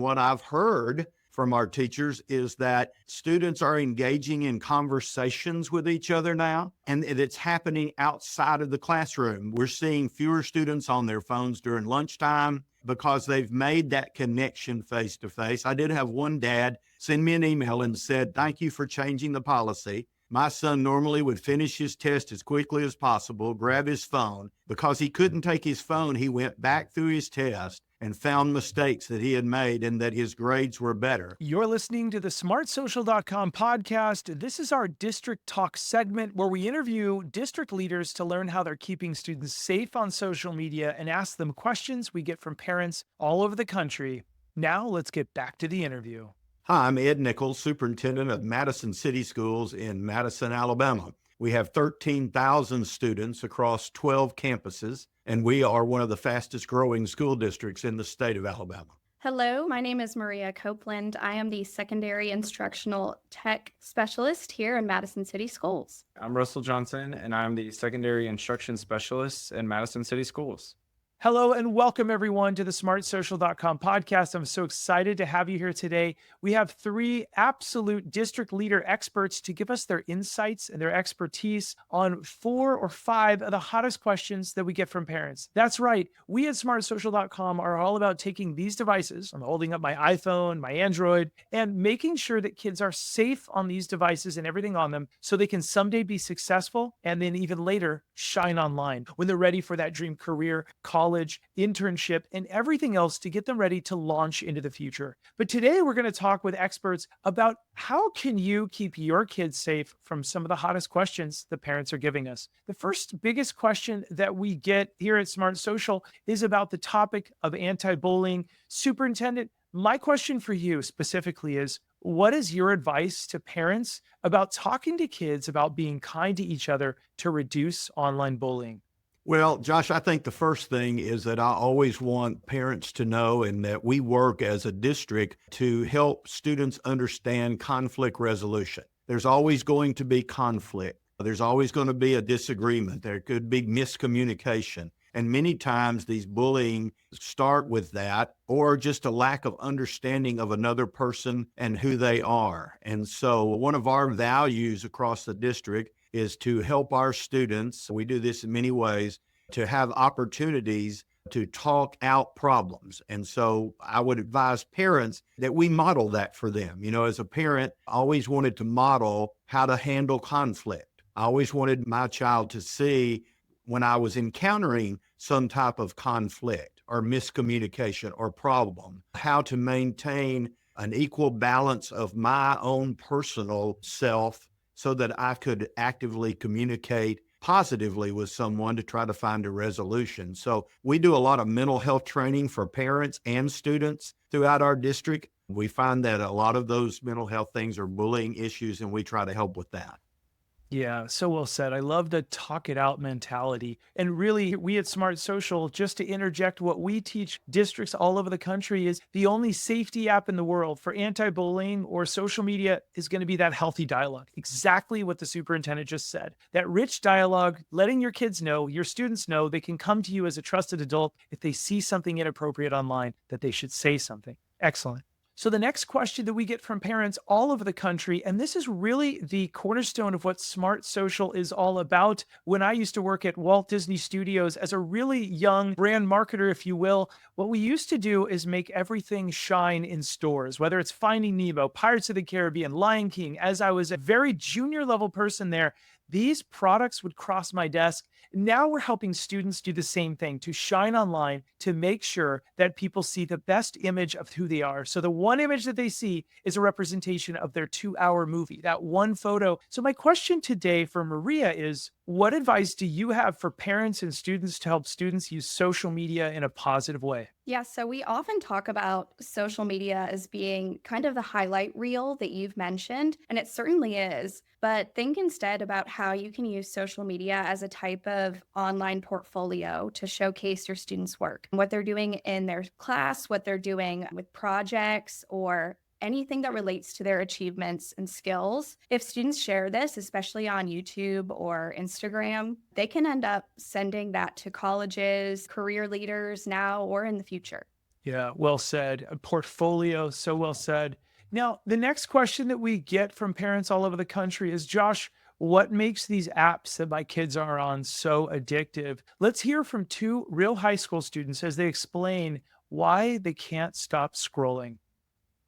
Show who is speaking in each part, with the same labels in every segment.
Speaker 1: What I've heard from our teachers is that students are engaging in conversations with each other now, and it's happening outside of the classroom. We're seeing fewer students on their phones during lunchtime because they've made that connection face to face. I did have one dad send me an email and said, "Thank you for changing the policy. My son normally would finish his test as quickly as possible, grab his phone. Because he couldn't take his phone, he went back through his test and found mistakes that he had made and that his grades were better."
Speaker 2: You're listening to the smartsocial.com podcast. This is our District Talk segment where we interview district leaders to learn how they're keeping students safe on social media and ask them questions we get from parents all over the country. Now, let's get back to the interview.
Speaker 1: Hi, I'm Ed Nichols, superintendent of Madison City Schools in Madison, Alabama. We have 13,000 students across 12 campuses, and we are one of the fastest growing school districts in the state of Alabama.
Speaker 3: Hello, my name is Maria Copeland. I am the Secondary Instructional Tech Specialist here in Madison City Schools.
Speaker 4: I'm Russell Johnson, and I'm the Secondary Instruction Specialist in Madison City Schools.
Speaker 2: Hello and welcome everyone to the smartsocial.com podcast. I'm so excited to have you here today. We have three absolute district leader experts to give us their insights and their expertise on 4 or 5 of the hottest questions that we get from parents. That's right. We at smartsocial.com are all about taking these devices, I'm holding up my iPhone, my Android, and making sure that kids are safe on these devices and everything on them so they can someday be successful and then even later shine online when they're ready for that dream career, college, internship, and everything else to get them ready to launch into the future. But today we're going to talk with experts about how can you keep your kids safe from some of the hottest questions the parents are giving us. The first biggest question that we get here at Smart Social is about the topic of anti-bullying. Superintendent, my question for you specifically is, what is your advice to parents about talking to kids about being kind to each other to reduce online bullying?
Speaker 1: Well, Josh, I think the first thing is that I always want parents to know and that we work as a district to help students understand conflict resolution. There's always going to be conflict. There's always going to be a disagreement. There could be miscommunication. And many times these bullying start with that or just a lack of understanding of another person and who they are. And so one of our values across the district is to help our students, we do this in many ways, to have opportunities to talk out problems. And so I would advise parents that we model that for them. You know, as a parent, I always wanted to model how to handle conflict. I always wanted my child to see when I was encountering some type of conflict or miscommunication or problem, how to maintain an equal balance of my own personal self so that I could actively communicate positively with someone to try to find a resolution. So we do a lot of mental health training for parents and students throughout our district. We find that a lot of those mental health things are bullying issues, and we try to help with that.
Speaker 2: Yeah, so well said. I love the talk it out mentality. And really, we at Smart Social, just to interject, what we teach districts all over the country is the only safety app in the world for anti-bullying or social media is going to be that healthy dialogue. Exactly what the superintendent just said. That rich dialogue, letting your kids know, your students know they can come to you as a trusted adult if they see something inappropriate online, that they should say something. Excellent. So the next question that we get from parents all over the country, and this is really the cornerstone of what Smart Social is all about. When I used to work at Walt Disney Studios as a really young brand marketer, if you will, what we used to do is make everything shine in stores, whether it's Finding Nemo, Pirates of the Caribbean, Lion King. As I was a very junior level person there, these products would cross my desk. Now we're helping students do the same thing, to shine online, to make sure that people see the best image of who they are. So the one image that they see is a representation of their 2-hour movie, that one photo. So my question today for Maria is, what advice do you have for parents and students to help students use social media in a positive way?
Speaker 3: Yeah, so we often talk about social media as being kind of the highlight reel that you've mentioned, and it certainly is. But think instead about how you can use social media as a type of online portfolio to showcase your students' work, what they're doing in their class, what they're doing with projects, or anything that relates to their achievements and skills. If students share this, especially on YouTube or Instagram, they can end up sending that to colleges, career leaders now or in the future.
Speaker 2: Yeah, well said. A portfolio, so well said. Now, the next question that we get from parents all over the country is, Josh, what makes these apps that my kids are on so addictive? Let's hear from two real high school students as they explain why they can't stop scrolling.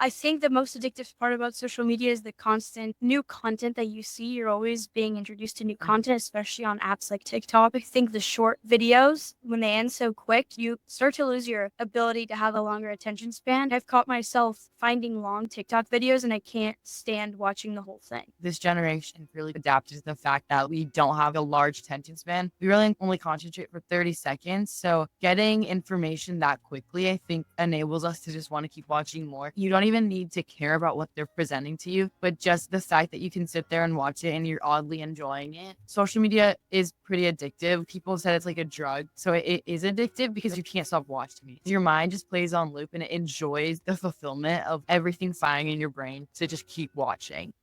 Speaker 5: I think the most addictive part about social media is the constant new content that you see. You're always being introduced to new content, especially on apps like TikTok. I think the short videos, when they end so quick, you start to lose your ability to have a longer attention span. I've caught myself finding long TikTok videos and I can't stand watching the whole thing.
Speaker 6: This generation really adapted to the fact that we don't have a large attention span. We really only concentrate for 30 seconds. So getting information that quickly, I think, enables us to just want to keep watching more. You don't even need to care about what they're presenting to you, but just the fact that you can sit there and watch it and you're oddly enjoying it. Social media is pretty addictive. People said it's like a drug. So it is addictive because you can't stop watching it. Your mind just plays on loop and it enjoys the fulfillment of everything firing in your brain to just keep watching.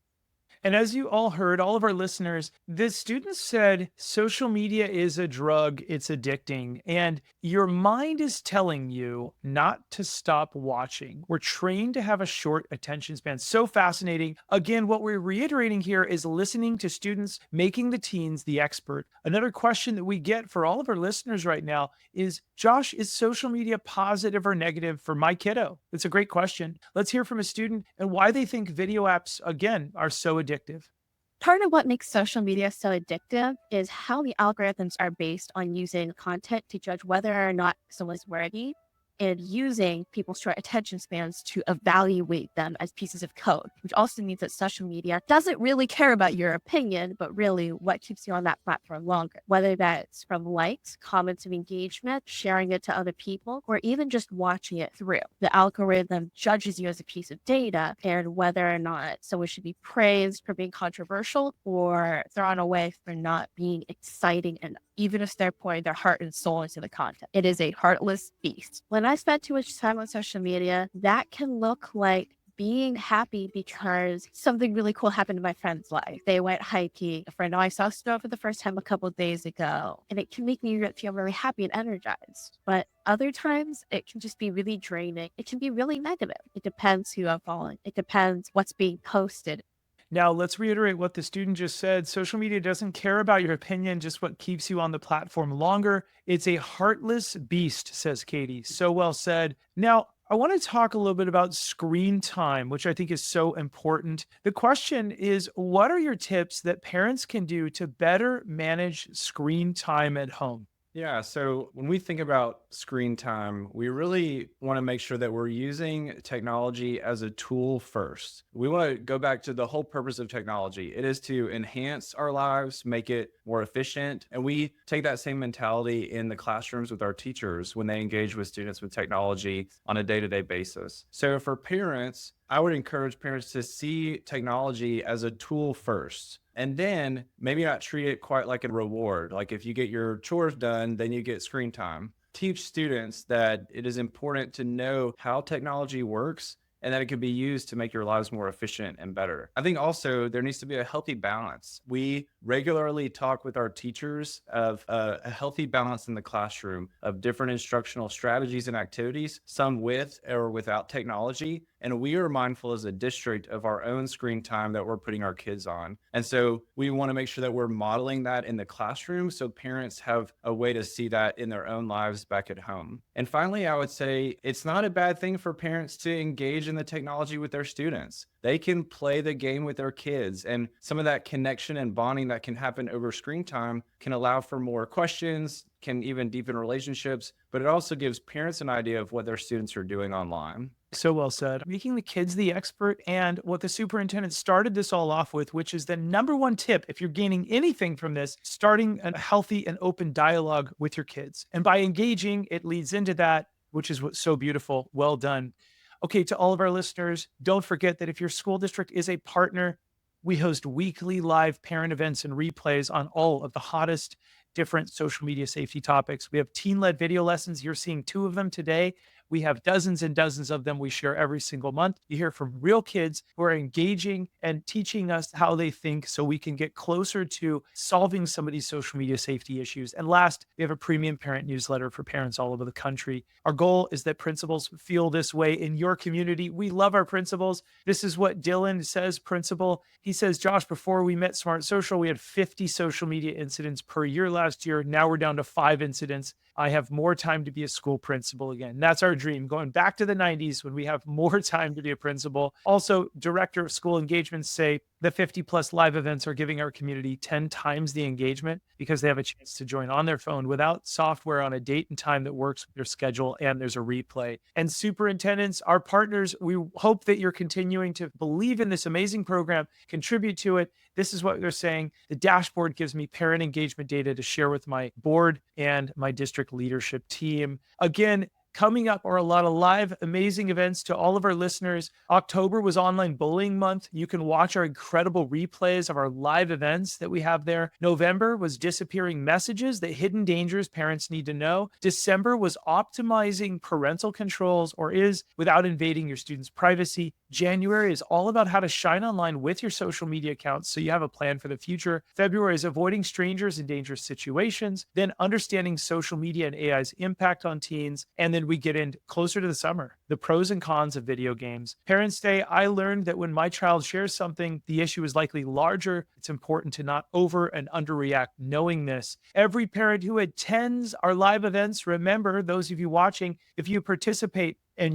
Speaker 2: And as you all heard, all of our listeners, the students said social media is a drug, it's addicting, and your mind is telling you not to stop watching. We're trained to have a short attention span. So fascinating. Again, what we're reiterating here is listening to students, making the teens the expert. Another question that we get for all of our listeners right now is, Josh, is social media positive or negative for my kiddo? It's a great question. Let's hear from a student and why they think video apps, again, are so addictive.
Speaker 7: Part of what makes social media so addictive is how the algorithms are based on using content to judge whether or not someone's worthy and using people's short attention spans to evaluate them as pieces of code, which also means that social media doesn't really care about your opinion, but really what keeps you on that platform longer, whether that's from likes, comments of engagement, sharing it to other people, or even just watching it through. The algorithm judges you as a piece of data and whether or not someone should be praised for being controversial or thrown away for not being exciting enough, even if they're pouring their heart and soul into the content. It is a heartless beast. When I spend too much time on social media, that can look like being happy because something really cool happened in my friend's life. They went hiking. A friend I saw snow for the first time a couple of days ago, and it can make me feel really happy and energized. But other times, it can just be really draining. It can be really negative. It depends who I'm following. It depends what's being posted.
Speaker 2: Now, let's reiterate what the student just said. Social media doesn't care about your opinion, just what keeps you on the platform longer. It's a heartless beast, says Katie. So well said. Now, I want to talk a little bit about screen time, which I think is so important. The question is, what are your tips that parents can do to better manage screen time at home?
Speaker 4: Yeah, so when we think about screen time, we really want to make sure that we're using technology as a tool first. We want to go back to the whole purpose of technology. It is to enhance our lives, make it more efficient. And we take that same mentality in the classrooms with our teachers when they engage with students with technology on a day-to-day basis. So for parents, I would encourage parents to see technology as a tool first. And then maybe not treat it quite like a reward. Like if you get your chores done, then you get screen time. Teach students that it is important to know how technology works and that it can be used to make your lives more efficient and better. I think also there needs to be a healthy balance. We regularly talk with our teachers of a healthy balance in the classroom of different instructional strategies and activities, some with or without technology. And we are mindful as a district of our own screen time that we're putting our kids on. And so we want to make sure that we're modeling that in the classroom so parents have a way to see that in their own lives back at home. And finally, I would say it's not a bad thing for parents to engage in the technology with their students. They can play the game with their kids, and some of that connection and bonding that can happen over screen time can allow for more questions, can even deepen relationships, but it also gives parents an idea of what their students are doing online.
Speaker 2: So well said. Making the kids the expert, and what the superintendent started this all off with, which is the number one tip, if you're gaining anything from this, starting a healthy and open dialogue with your kids. And by engaging, it leads into that, which is what's so beautiful. Well done. Okay, to all of our listeners, don't forget that if your school district is a partner, we host weekly live parent events and replays on all of the hottest different social media safety topics. We have teen-led video lessons. You're seeing 2 of them today. We have dozens and dozens of them we share every single month. You hear from real kids who are engaging and teaching us how they think so we can get closer to solving some of these social media safety issues. And last, we have a premium parent newsletter for parents all over the country. Our goal is that principals feel this way in your community. We love our principals. This is what Dylan says, principal. He says, Josh, before we met Smart Social, we had 50 social media incidents per year last year. Now we're down to 5 incidents. I have more time to be a school principal again. That's our dream, going back to the 90s when we have more time to be a principal. Also, director of school engagements say the 50 plus live events are giving our community 10 times the engagement because they have a chance to join on their phone without software on a date and time that works with their schedule, and there's a replay. And superintendents, our partners, we hope that you're continuing to believe in this amazing program, contribute to it. This is what they're saying. The dashboard gives me parent engagement data to share with my board and my district leadership team. Again, coming up are a lot of live, amazing events to all of our listeners. October was Online Bullying Month. You can watch our incredible replays of our live events that we have there. November was Disappearing Messages, the hidden dangers parents need to know. December was Optimizing Parental Controls, or is, without invading your students' privacy. January is all about how to shine online with your social media accounts so you have a plan for the future. February is Avoiding Strangers in Dangerous Situations. Then Understanding Social Media and AI's Impact on Teens. And then we get in closer to the summer, the pros and cons of video games. Parents' Day, I learned that when my child shares something, the issue is likely larger. It's important to not over and underreact knowing this. Every parent who attends our live events, remember, those of you watching, if you participate in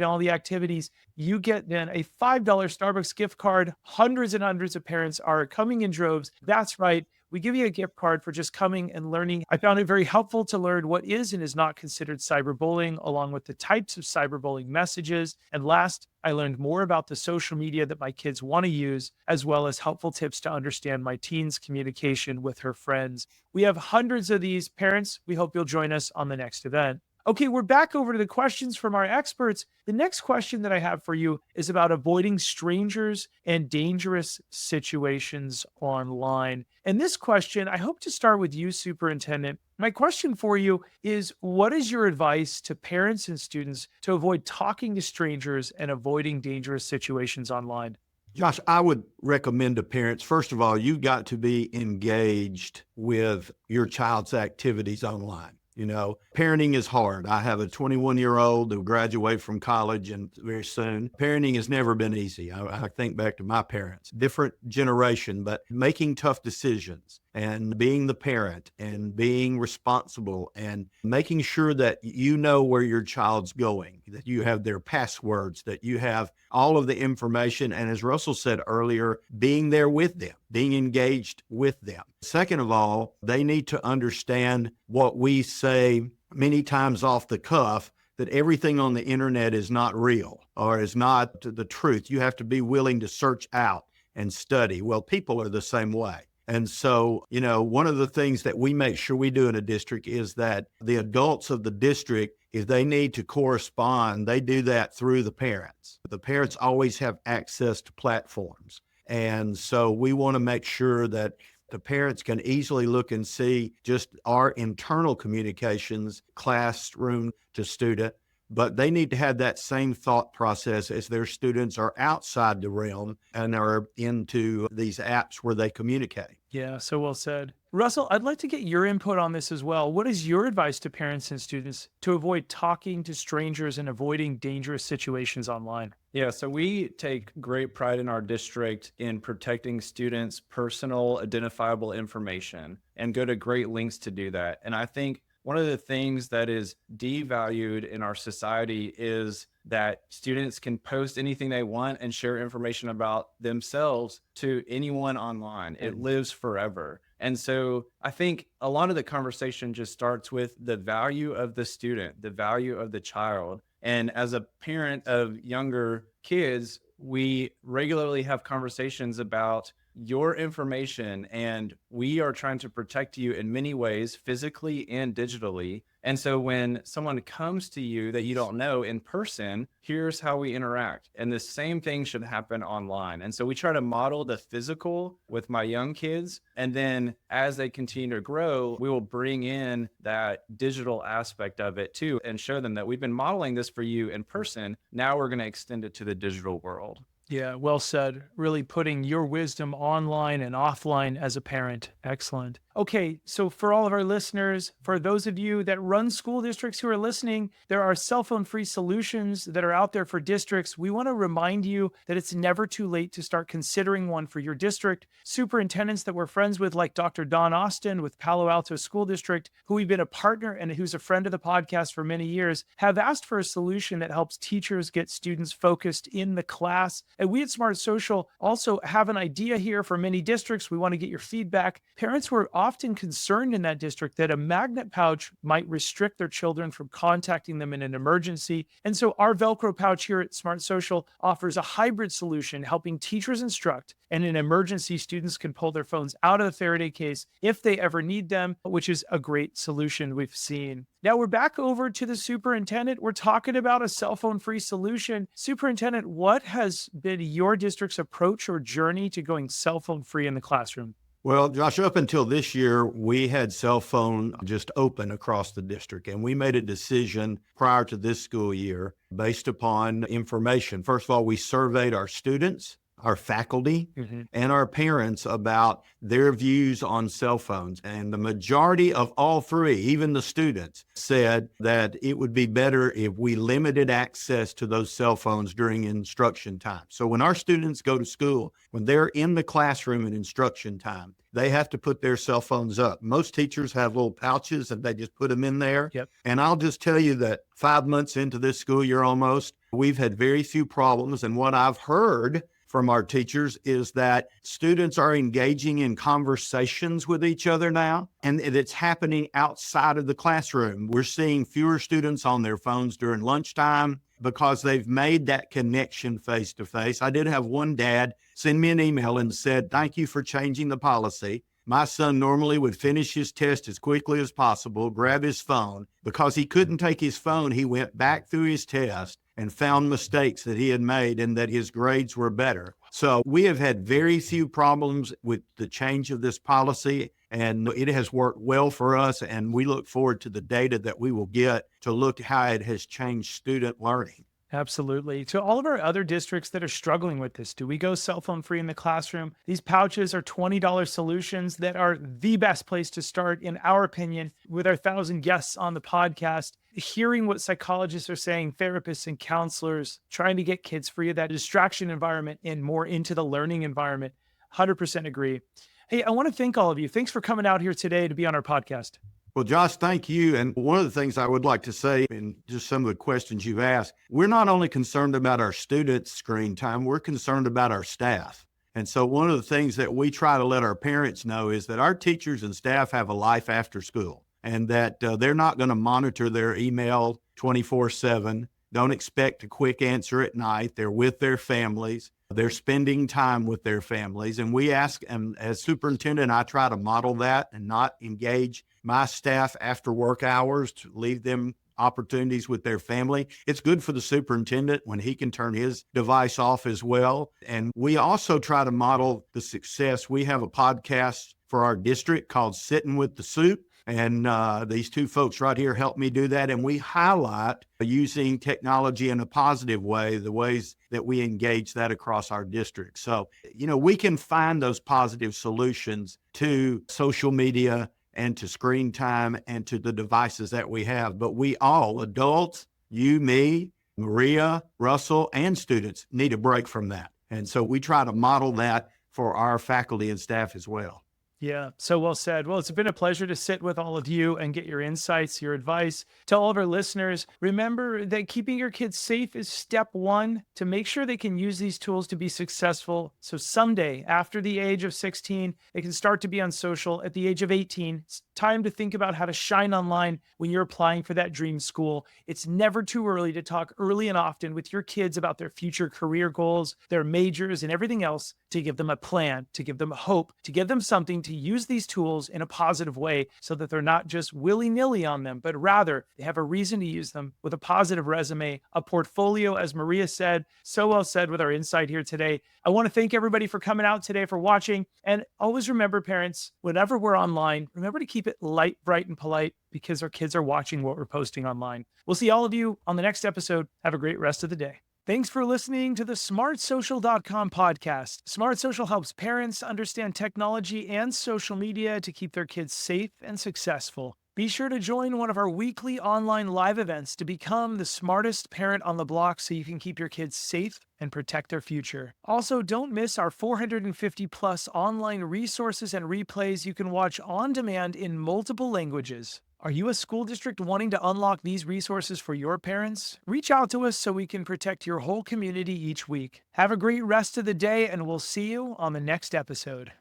Speaker 2: all the activities, you get then a $5 Starbucks gift card. Hundreds and hundreds of parents are coming in droves. That's right. We give you a gift card for just coming and learning. I found it very helpful to learn what is and is not considered cyberbullying, along with the types of cyberbullying messages. And last, I learned more about the social media that my kids want to use, as well as helpful tips to understand my teen's communication with her friends. We have hundreds of these. Parents, we hope you'll join us on the next event. Okay, we're back over to the questions from our experts. The next question that I have for you is about avoiding strangers and dangerous situations online. And this question, I hope to start with you, Superintendent. My question for you is, what is your advice to parents and students to avoid talking to strangers and avoiding dangerous situations online?
Speaker 1: Josh, I would recommend to parents, first of all, you've got to be engaged with your child's activities online. You know, parenting is hard. I have a 21-year-old who will graduate from college and very soon. Parenting has never been easy. I think back to my parents, different generation, but making tough decisions and being the parent and being responsible and making sure that you know where your child's going, that you have their passwords, that you have all of the information. And as Russell said earlier, being there with them, being engaged with them. Second of all, they need to understand what we say many times off the cuff, that everything on the internet is not real or is not the truth. You have to be willing to search out and study. Well, people are the same way. And so, you know, one of the things that we make sure we do in a district is that the adults of the district, if they need to correspond, they do that through the parents. The parents always have access to platforms. And so we want to make sure that the parents can easily look and see just our internal communications, classroom to student, but they need to have that same thought process as their students are outside the realm and are into these apps where they communicate.
Speaker 2: Yeah, so well said. Russell, I'd like to get your input on this as well. What is your advice to parents and students to avoid talking to strangers and avoiding dangerous situations online?
Speaker 4: Yeah, so we take great pride in our district in protecting students' personal identifiable information and go to great lengths to do that. And I think one of the things that is devalued in our society is that students can post anything they want and share information about themselves to anyone online. It lives forever. And so I think a lot of the conversation just starts with the value of the student, the value of the child. And as a parent of younger kids, we regularly have conversations about your information, and we are trying to protect you in many ways, physically and digitally. And so when someone comes to you that you don't know in person, here's how we interact. And the same thing should happen online. And so we try to model the physical with my young kids. And then as they continue to grow, we will bring in that digital aspect of it too and show them that we've been modeling this for you in person. Now we're going to extend it to the digital world.
Speaker 2: Yeah, well said. Really putting your wisdom online and offline as a parent. Excellent. Okay, so for all of our listeners, for those of you that run school districts who are listening, there are cell phone free solutions that are out there for districts. We want to remind you that it's never too late to start considering one for your district. Superintendents that we're friends with, like Dr. Don Austin with Palo Alto School District, who we've been a partner and who's a friend of the podcast for many years, have asked for a solution that helps teachers get students focused in the class. And we at Smart Social also have an idea here for many districts. We want to get your feedback. Parents were often concerned in that district that a magnet pouch might restrict their children from contacting them in an emergency. And so our Velcro pouch here at Smart Social offers a hybrid solution helping teachers instruct, and in emergency, students can pull their phones out of the Faraday case if they ever need them, which is a great solution we've seen. Now we're back over to the superintendent. We're talking about a cell phone free solution. Superintendent, what has been your district's approach or journey to going cell phone free in the classroom?
Speaker 1: Well, Josh, up until this year, we had cell phone just open across the district, and we made a decision prior to this school year based upon information. First of all, we surveyed our students, our faculty, and our parents about their views on cell phones. And the majority of all three, even the students, said that it would be better if we limited access to those cell phones during instruction time. So when our students go to school, when they're in the classroom in instruction time, they have to put their cell phones up. Most teachers have little pouches and they just put them in there.
Speaker 2: Yep.
Speaker 1: And I'll just tell you that 5 months into this school year almost, we've had very few problems. And what I've heard from our teachers is that students are engaging in conversations with each other now, and it's happening outside of the classroom. We're seeing fewer students on their phones during lunchtime because they've made that connection face to face. I did have one dad send me an email and said, "Thank you for changing the policy. My son normally would finish his test as quickly as possible, grab his phone. Because he couldn't take his phone, he went back through his test and found mistakes that he had made and that his grades were better." So we have had very few problems with the change of this policy, and it has worked well for us. And we look forward to the data that we will get to look how it has changed student learning.
Speaker 2: Absolutely. To all of our other districts that are struggling with this, do we go cell phone free in the classroom? These pouches are $20 solutions that are the best place to start, in our opinion, with our 1,000 guests on the podcast. Hearing what psychologists are saying, therapists and counselors, trying to get kids free of that distraction environment and more into the learning environment. 100% agree. Hey, I want to thank all of you. Thanks for coming out here today to be on our podcast.
Speaker 1: Well, Josh, thank you. And one of the things I would like to say, in just some of the questions you've asked, we're not only concerned about our students' screen time, we're concerned about our staff. And so one of the things that we try to let our parents know is that our teachers and staff have a life after school, and that they're not going to monitor their email 24/7. Don't expect a quick answer at night. They're with their families. They're spending time with their families. And we ask, and as superintendent, I try to model that and not engage my staff after work hours, to leave them opportunities with their family. It's good for the superintendent when he can turn his device off as well. And we also try to model the success. We have a podcast for our district called Sitting with the Soup. And these two folks right here help me do that. And we highlight using technology in a positive way, the ways that we engage that across our district. So, we can find those positive solutions to social media and to screen time and to the devices that we have. But we all, adults, you, me, Maria, Russell, and students, need a break from that. And so we try to model that for our faculty and staff as well.
Speaker 2: Yeah, so well said. Well, it's been a pleasure to sit with all of you and get your insights, your advice. To all of our listeners, remember that keeping your kids safe is step one to make sure they can use these tools to be successful. So someday, after the age of 16, they can start to be on social. At the age of 18, time to think about how to shine online when you're applying for that dream school. It's never too early to talk early and often with your kids about their future career goals, their majors, and everything else to give them a plan, to give them hope, to give them something to use these tools in a positive way so that they're not just willy-nilly on them, but rather they have a reason to use them with a positive resume, a portfolio, as Maria said, so well said with our insight here today. I want to thank everybody for coming out today, for watching. And always remember, parents, whenever we're online, remember to keep it light, bright, and polite because our kids are watching what we're posting online. We'll see all of you on the next episode. Have a great rest of the day. Thanks for listening to the smartsocial.com podcast. Smart Social helps parents understand technology and social media to keep their kids safe and successful. Be sure to join one of our weekly online live events to become the smartest parent on the block so you can keep your kids safe and protect their future. Also, don't miss our 450 plus online resources and replays you can watch on demand in multiple languages. Are you a school district wanting to unlock these resources for your parents? Reach out to us so we can protect your whole community each week. Have a great rest of the day, and we'll see you on the next episode.